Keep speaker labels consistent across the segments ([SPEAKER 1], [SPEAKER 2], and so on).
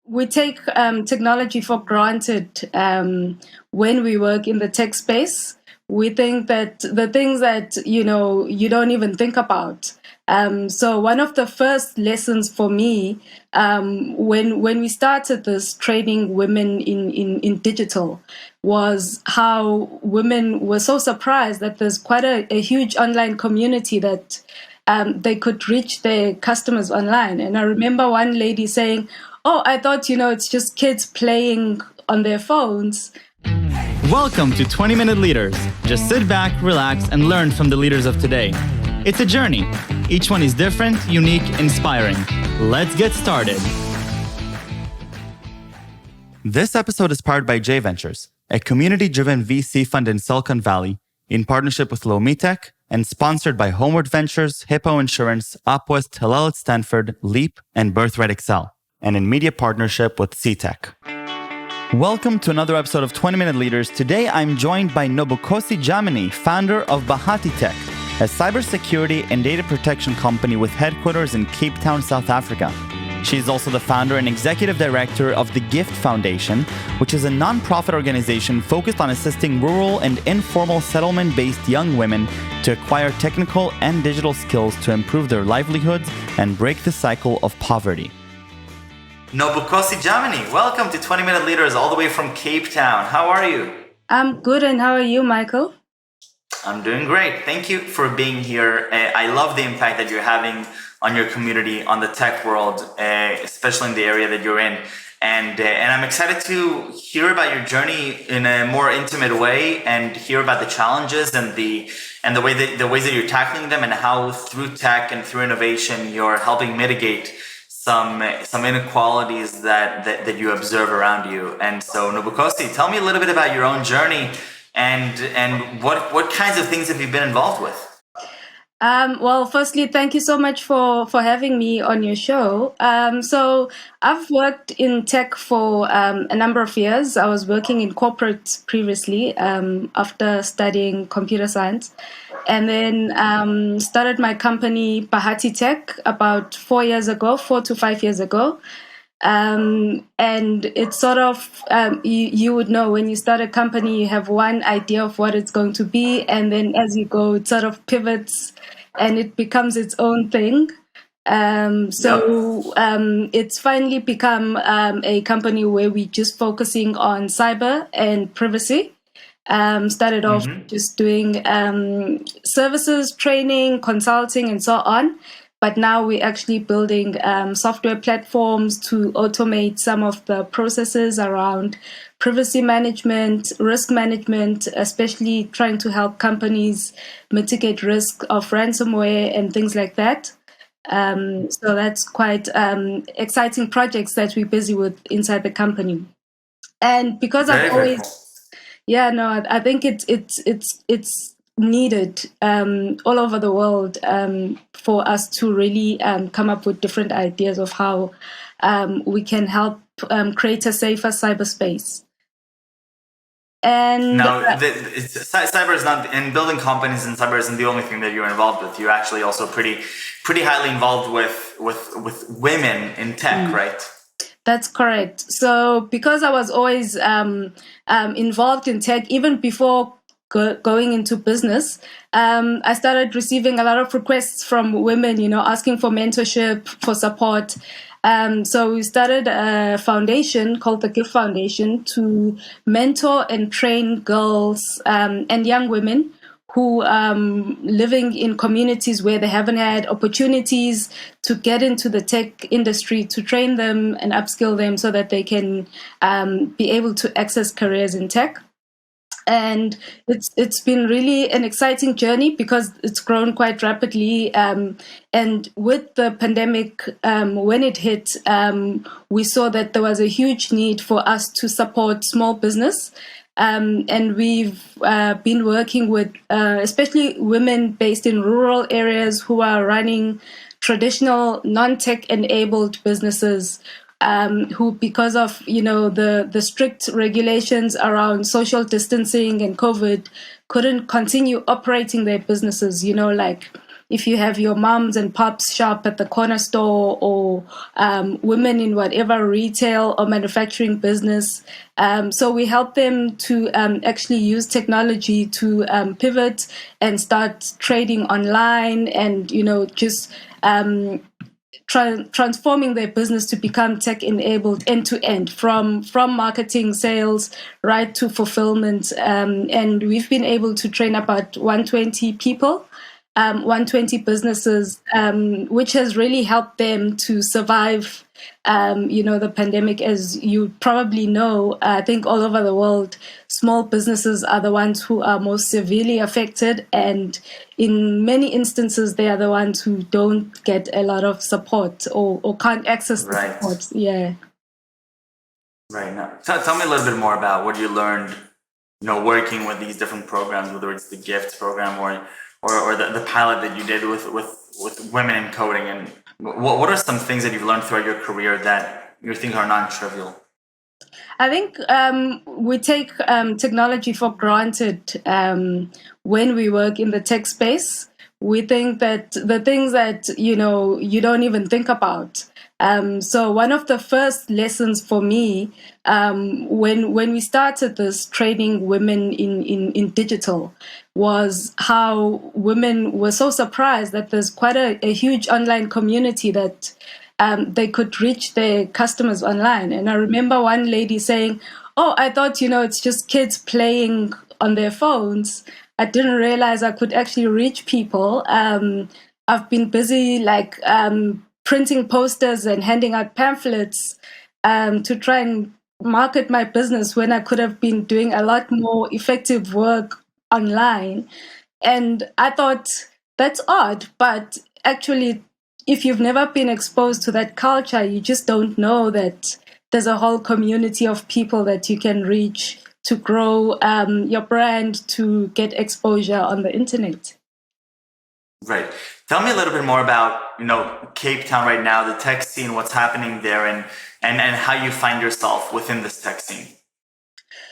[SPEAKER 1] we take technology for granted when we work in the tech space. We think that the things that, you don't even think about. So one of the first lessons for me when we started this training women in digital was how women were so surprised that there's quite a huge online community that they could reach their customers online. And I remember one lady saying, "Oh, I thought, it's just kids playing on their phones."
[SPEAKER 2] Welcome to 20-Minute Leaders. Just sit back, relax, and learn from the leaders of today. It's a journey. Each one is different, unique, inspiring. Let's get started. This episode is powered by J Ventures, a community-driven VC fund in Silicon Valley, in partnership with Bahati Tech, and sponsored by Homeward Ventures, Hippo Insurance, Upwest, Hillel at Stanford, Leap, and Birthright Excel, and in media partnership with C-Tech. Welcome to another episode of 20-Minute Leaders. Today, I'm joined by Nobukhosi Dlamini, founder of Bahati Tech, a cybersecurity and data protection company with headquarters in Cape Town, South Africa. She is also the founder and executive director of the Gift Foundation, which is a nonprofit organization focused on assisting rural and informal settlement-based young women to acquire technical and digital skills to improve their livelihoods and break the cycle of poverty. Nobukhosi Dlamini, welcome to 20-Minute Leaders all the way from Cape Town. How are you?
[SPEAKER 1] I'm good, and how are you, Michael?
[SPEAKER 2] I'm doing great. Thank you for being here. I love the impact that you're having on your community, on the tech world, especially in the area that you're in. And I'm excited to hear about your journey in a more intimate way and hear about the challenges and the ways that you're tackling them, and how through tech and through innovation you're helping mitigate some inequalities that you observe around you. And so, Nobukhosi, tell me a little bit about your own journey and what kinds of things have you been involved with?
[SPEAKER 1] Well, firstly, thank you so much for having me on your show. So I've worked in tech for a number of years. I was working in corporate previously after studying computer science, and then started my company Bahati Tech about 4 to 5 years ago. And it's sort of, you would know when you start a company, you have one idea of what it's going to be. And then as you go, it sort of pivots and it becomes its own thing. It's finally become a company where we're just focusing on cyber and privacy. Started off just doing services, training, consulting, and so on. But now we're actually building software platforms to automate some of the processes around privacy management, risk management, especially trying to help companies mitigate risk of ransomware and things like that. So that's quite exciting projects that we're busy with inside the company. And because I've always, I think it's needed all over the world for us to really come up with different ideas of how we can help create a safer cyberspace. And
[SPEAKER 2] now, cyber is not, and building companies in cyber isn't the only thing that you're involved with. You're actually also pretty highly involved with women in tech, right?
[SPEAKER 1] That's correct. So because I was always involved in tech, even before going into business, I started receiving a lot of requests from women, asking for mentorship, for support. So we started a foundation called the Gift Foundation to mentor and train girls and young women who living in communities where they haven't had opportunities to get into the tech industry, to train them and upskill them so that they can be able to access careers in tech. And it's been really an exciting journey because it's grown quite rapidly. And with the pandemic, when it hit, we saw that there was a huge need for us to support small business. And we've been working with especially women based in rural areas who are running traditional non-tech enabled businesses, who, because of the strict regulations around social distancing and COVID, couldn't continue operating their businesses. Like if you have your moms and pops shop at the corner store, or women in whatever retail or manufacturing business. So we help them to actually use technology to pivot and start trading online, and just transforming their business to become tech enabled end to end, from marketing, sales, right to fulfillment. And we've been able to train about 120 people, 120 businesses, which has really helped them to survive the pandemic. As you probably know, I think all over the world, small businesses are the ones who are most severely affected, and in many instances, they are the ones who don't get a lot of support, or can't access the support. Yeah.
[SPEAKER 2] Right. Now, tell me a little bit more about what you learned, working with these different programs, whether it's the GIFT program or the pilot that you did with women in coding, and what are some things that you've learned throughout your career that you think are non-trivial?
[SPEAKER 1] I think we take technology for granted when we work in the tech space. We think that the things that you don't even think about. So one of the first lessons for me, when we started this training women in digital, was how women were so surprised that there's quite a huge online community that they could reach their customers online. And I remember one lady saying, "Oh, I thought, it's just kids playing on their phones. I didn't realize I could actually reach people. I've been busy printing posters and handing out pamphlets to try and market my business, when I could have been doing a lot more effective work online." And I thought, that's odd, but actually, if you've never been exposed to that culture, you just don't know that there's a whole community of people that you can reach to grow your brand, to get exposure on the internet.
[SPEAKER 2] Right. Tell me a little bit more about, Cape Town right now, the tech scene, what's happening there, and how you find yourself within this tech scene.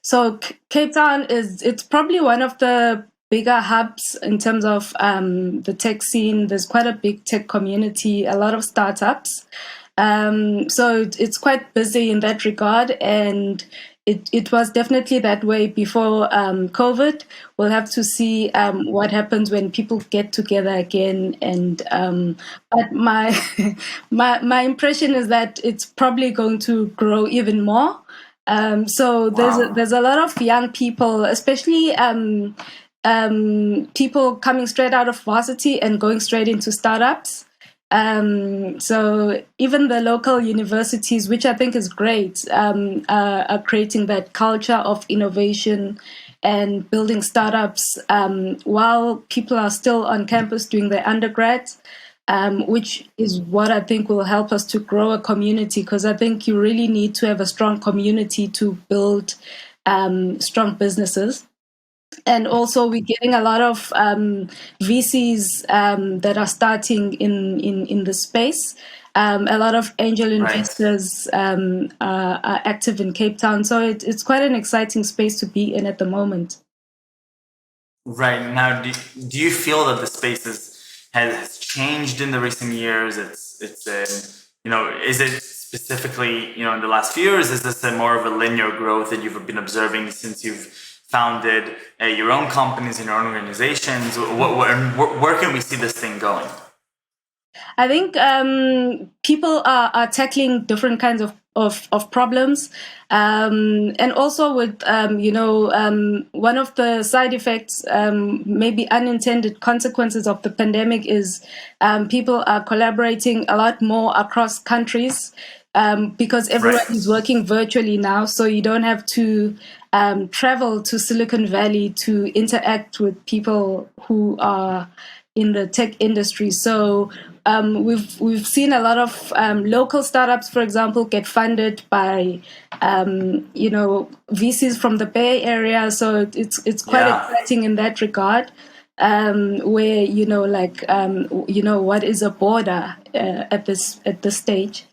[SPEAKER 1] So Cape Town it's probably one of the bigger hubs in terms of the tech scene. There's quite a big tech community, a lot of startups. So it's quite busy in that regard, and it was definitely that way before COVID. We'll have to see what happens when people get together again. And but my my impression is that it's probably going to grow even more. So there's a lot of young people, especially people coming straight out of varsity and going straight into startups. So even the local universities, which I think is great, are creating that culture of innovation and building startups while people are still on campus doing their undergrad. Which is what I think will help us to grow a community, because I think you really need to have a strong community to build strong businesses. And also, we're getting a lot of VCs that are starting in the space. A lot of angel investors are active in Cape Town. So it's quite an exciting space to be in at the moment.
[SPEAKER 2] Right. Now, do you feel that the space has changed in the recent years? Is it specifically, in the last few years? Is this more of a linear growth that you've been observing since you've founded your own companies and your own organizations? Where can we see this thing going?
[SPEAKER 1] I think people are tackling different kinds of problems. And also with, one of the side effects, maybe unintended consequences of the pandemic is people are collaborating a lot more across countries. Because everyone is working virtually now, so you don't have to travel to Silicon Valley to interact with people who are in the tech industry. So we've seen a lot of local startups, for example, get funded by VCs from the Bay Area. So it's quite exciting in that regard. Where what is a border at this stage?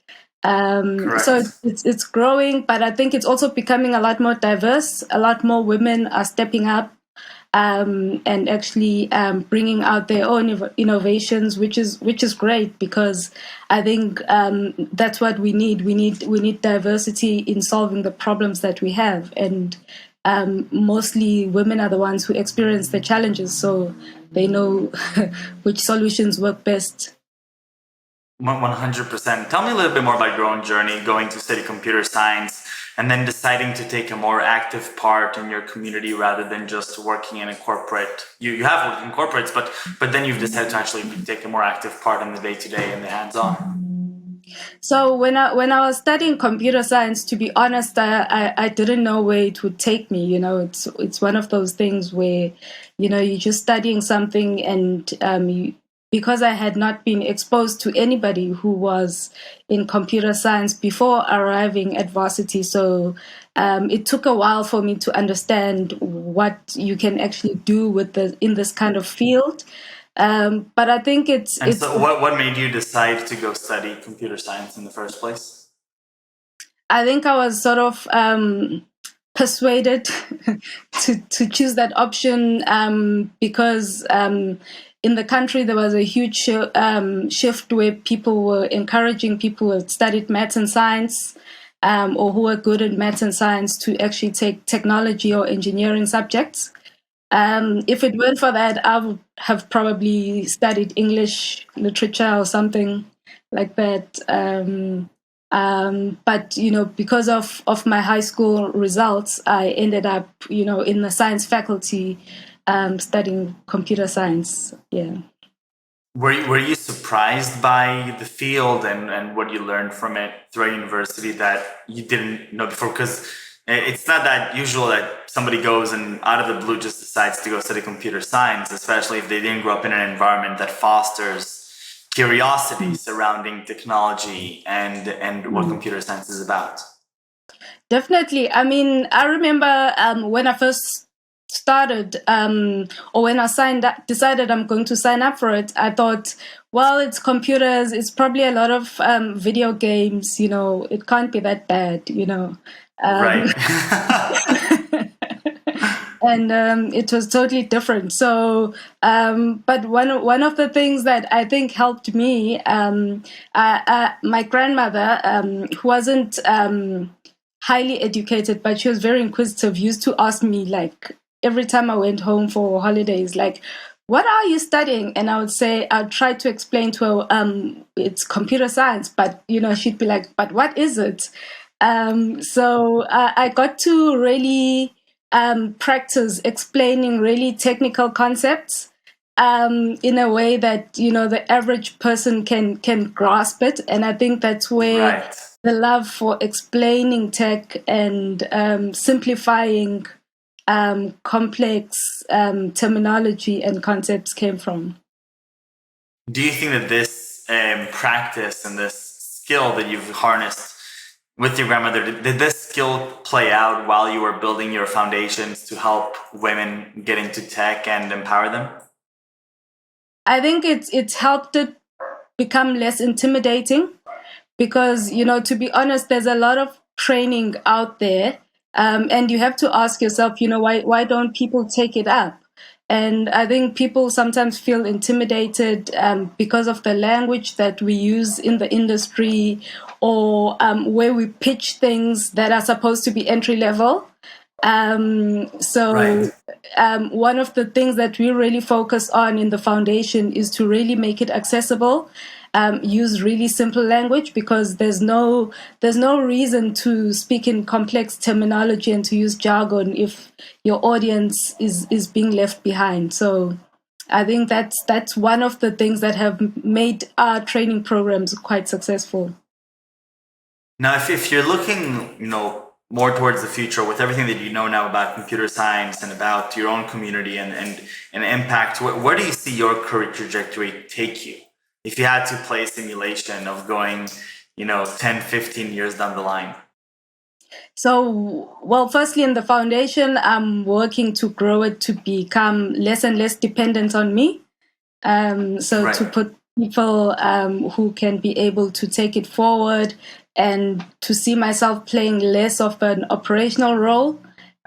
[SPEAKER 1] So it's growing, but I think it's also becoming a lot more diverse. A lot more women are stepping up. and actually bringing out their own innovations, which is great, because I think that's what we need. We need diversity in solving the problems that we have, and mostly women are the ones who experience the challenges, so they know which solutions work best.
[SPEAKER 2] 100%. Tell me a little bit more about your own journey going to study computer science and then deciding to take a more active part in your community rather than just working in a corporate. You have worked in corporates, but then you've decided to actually take a more active part in the day-to-day and the hands-on.
[SPEAKER 1] So when I was studying computer science, to be honest, I didn't know where it would take me. It's one of those things where, you're just studying something, and because I had not been exposed to anybody who was in computer science before arriving at varsity, so it took a while for me to understand what you can actually do in this kind of field. But I think
[SPEAKER 2] so what made you decide to go study computer science in the first place?
[SPEAKER 1] I think I was sort of persuaded to choose that option because in the country there was a huge shift where people were encouraging people who had studied maths and science or who were good at maths and science to actually take technology or engineering subjects. If it weren't for that, I would have probably studied English literature or something like that. But because of my high school results, I ended up in the science faculty studying computer science. Yeah.
[SPEAKER 2] Were you surprised by the field and what you learned from it throughout university that you didn't know before? Because it's not that usual that somebody goes and out of the blue just decides to go study computer science, especially if they didn't grow up in an environment that fosters curiosity surrounding technology and what computer science is about.
[SPEAKER 1] Definitely. I mean, I remember when I first started or when I decided I'm going to sign up for it, I thought, well, it's computers, it's probably a lot of video games, it can't be that bad,
[SPEAKER 2] Right.
[SPEAKER 1] And it was totally different. So, but one of the things that I think helped me, my grandmother, who wasn't highly educated, but she was very inquisitive, used to ask me, like, every time I went home for holidays, like, what are you studying? And I would say, I'd try to explain to her, it's computer science, but, she'd be like, but what is it? So I got to really practice explaining really technical concepts in a way that the average person can grasp it, and I think that's where the love for explaining tech and simplifying complex terminology and concepts came from.
[SPEAKER 2] Do you think that this practice and this skill that you've harnessed with your grandmother, did this skill play out while you were building your foundations to help women get into tech and empower them?
[SPEAKER 1] I think it's helped it become less intimidating because, to be honest, there's a lot of training out there, and you have to ask yourself, why don't people take it up? And I think people sometimes feel intimidated because of the language that we use in the industry, or where we pitch things that are supposed to be entry level. One of the things that we really focus on in the foundation is to really make it accessible. Use really simple language, because there's no reason to speak in complex terminology and to use jargon if your audience is being left behind. So I think that's one of the things that have made our training programs quite successful.
[SPEAKER 2] Now, if you're looking, more towards the future with everything that you know now about computer science and about your own community and impact, where do you see your career trajectory take you? If you had to play a simulation of going, 10, 15 years down the line?
[SPEAKER 1] So, well, firstly, in the foundation, I'm working to grow it to become less and less dependent on me. To put people who can be able to take it forward, and to see myself playing less of an operational role.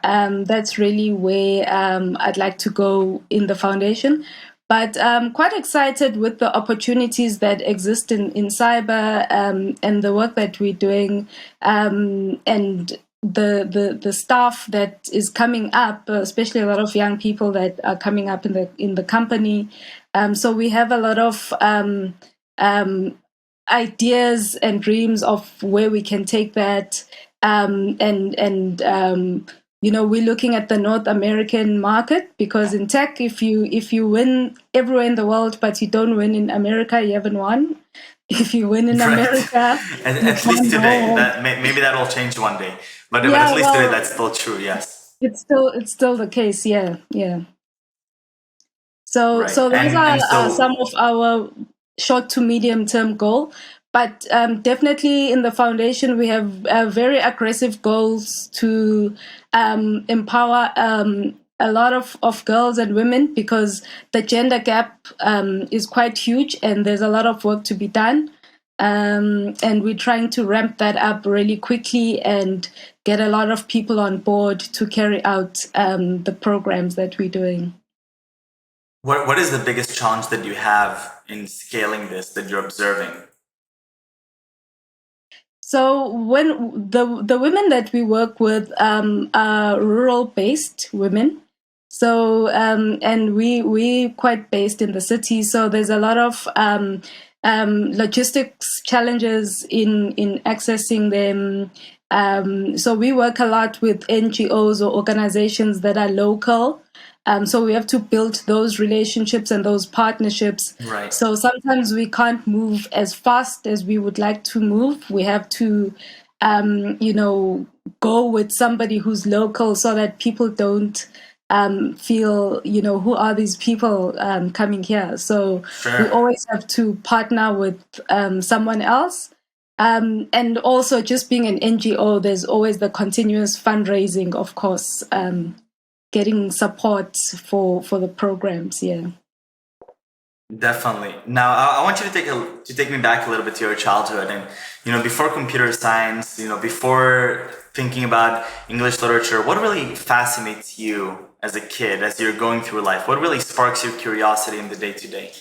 [SPEAKER 1] That's really where I'd like to go in the foundation. But I'm quite excited with the opportunities that exist in cyber, and the work that we're doing, and the staff that is coming up, especially a lot of young people that are coming up in the company. So we have a lot of ideas and dreams of where we can take that, and we're looking at the North American market, because in tech, if you win everywhere in the world but you don't win in America, you haven't won. If you win in
[SPEAKER 2] Right.
[SPEAKER 1] America, you've
[SPEAKER 2] At least
[SPEAKER 1] won the
[SPEAKER 2] today.
[SPEAKER 1] whole.
[SPEAKER 2] Maybe that will change one day. But at
[SPEAKER 1] Yeah,
[SPEAKER 2] least today
[SPEAKER 1] well,
[SPEAKER 2] that's still true. Yes.
[SPEAKER 1] it's still the case. Yeah, yeah. So,
[SPEAKER 2] Right.
[SPEAKER 1] so those are
[SPEAKER 2] And
[SPEAKER 1] some
[SPEAKER 2] so
[SPEAKER 1] of our short to medium term goal. But definitely in the foundation, we have very aggressive goals to empower a lot of girls and women, because the gender gap is quite huge and there's a lot of work to be done. And we're trying to ramp that up really quickly and get a lot of people on board to carry out the programs that we're doing.
[SPEAKER 2] what is the biggest challenge that you have in scaling this that you're observing?
[SPEAKER 1] So when the women that we work with are rural based women, so and we quite based in the city, so there's a lot of logistics challenges in accessing them. So we work a lot with NGOs or organizations that are local. So we have to build those relationships and those partnerships.
[SPEAKER 2] Right.
[SPEAKER 1] So sometimes we can't move as fast as we would like to move. We have to, go with somebody who's local, so that people don't feel, who are these people coming here. So we
[SPEAKER 2] Sure.
[SPEAKER 1] always have to partner with someone else. And also, just being an NGO, there's always the continuous fundraising, of course, getting support for the programs. Yeah.
[SPEAKER 2] Definitely. Now, I want you to take me back a little bit to your childhood, and before computer science, before thinking about English literature, what really fascinates you as a kid as you're going through life? What really sparks your curiosity in the day to day?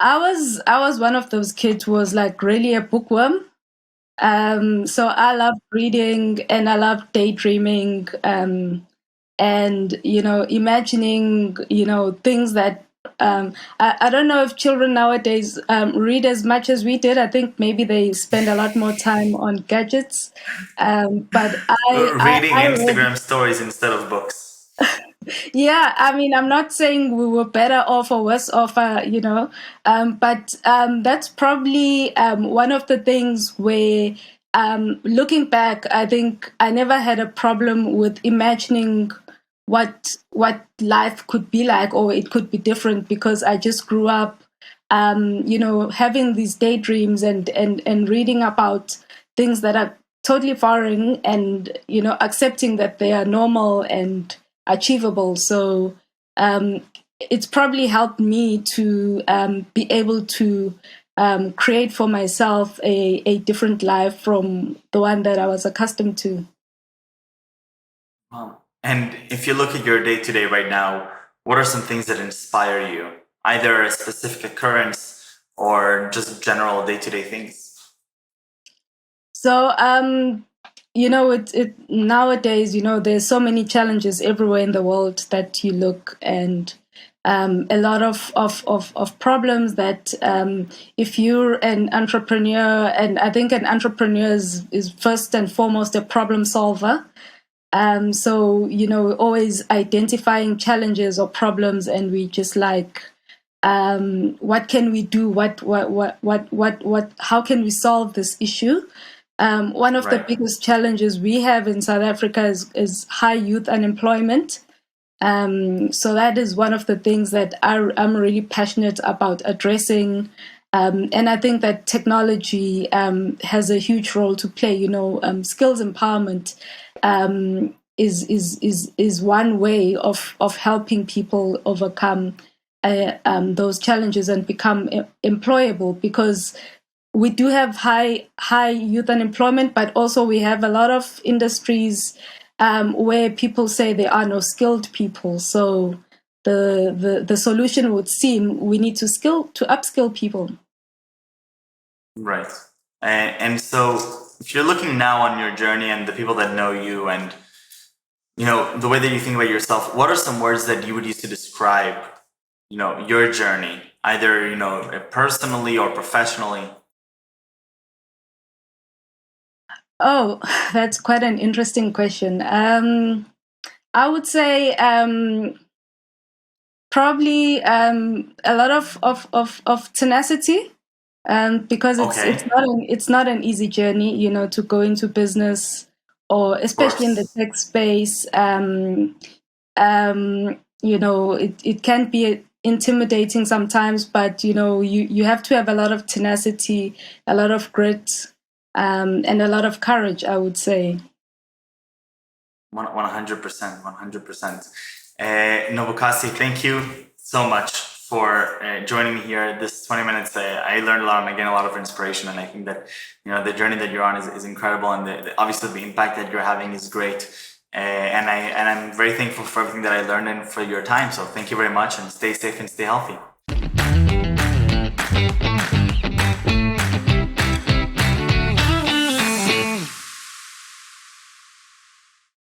[SPEAKER 1] I was one of those kids who was like really a bookworm. So I love reading and I love daydreaming, and imagining things that I don't know if children nowadays read as much as we did. I think maybe they spend a lot more time on gadgets. But
[SPEAKER 2] Reading
[SPEAKER 1] I read.
[SPEAKER 2] Instagram stories instead of books.
[SPEAKER 1] Yeah, I mean, I'm not saying we were better off or worse off, but that's probably one of the things where, looking back, I think I never had a problem with imagining what life could be like, or it could be different, because I just grew up, having these daydreams and reading about things that are totally foreign, and accepting that they are normal and achievable. So it's probably helped me to be able to create for myself a different life from the one that I was accustomed to.
[SPEAKER 2] Wow. And if you look at your day to day right now, what are some things that inspire you? Either a specific occurrence or just general day to day things?
[SPEAKER 1] So it nowadays, there's so many challenges everywhere in the world that you look, and a lot of problems that, if you're an entrepreneur, and I think an entrepreneur is first and foremost a problem solver. So always identifying challenges or problems, and we just like, what can we do? What? How can we solve this issue? One of the
[SPEAKER 2] Right.
[SPEAKER 1] biggest challenges we have in South Africa is high youth unemployment. So that is one of the things that I'm really passionate about addressing. And I think that technology has a huge role to play. Skills empowerment is one way of helping people overcome those challenges and become employable, because we do have high youth unemployment, but also we have a lot of industries where people say there are no skilled people. So the solution would seem we need to upskill people.
[SPEAKER 2] Right. And so if you're looking now on your journey and the people that know you and, the way that you think about yourself, what are some words that you would use to describe, your journey, either, personally or professionally?
[SPEAKER 1] Oh, that's quite an interesting question. I would say probably a lot of tenacity, because it's not an easy journey, to go into business, or especially in the tech space. It can be intimidating sometimes, but you have to have a lot of tenacity, a lot of grit, and a lot of courage, I would say.
[SPEAKER 2] 100%, 100%. Nobukhosi, thank you so much for joining me here. This 20 minutes, I learned a lot and I gained a lot of inspiration. And I think that, the journey that you're on is incredible. And obviously the impact that you're having is great. And I'm very thankful for everything that I learned and for your time. So thank you very much, and stay safe and stay healthy.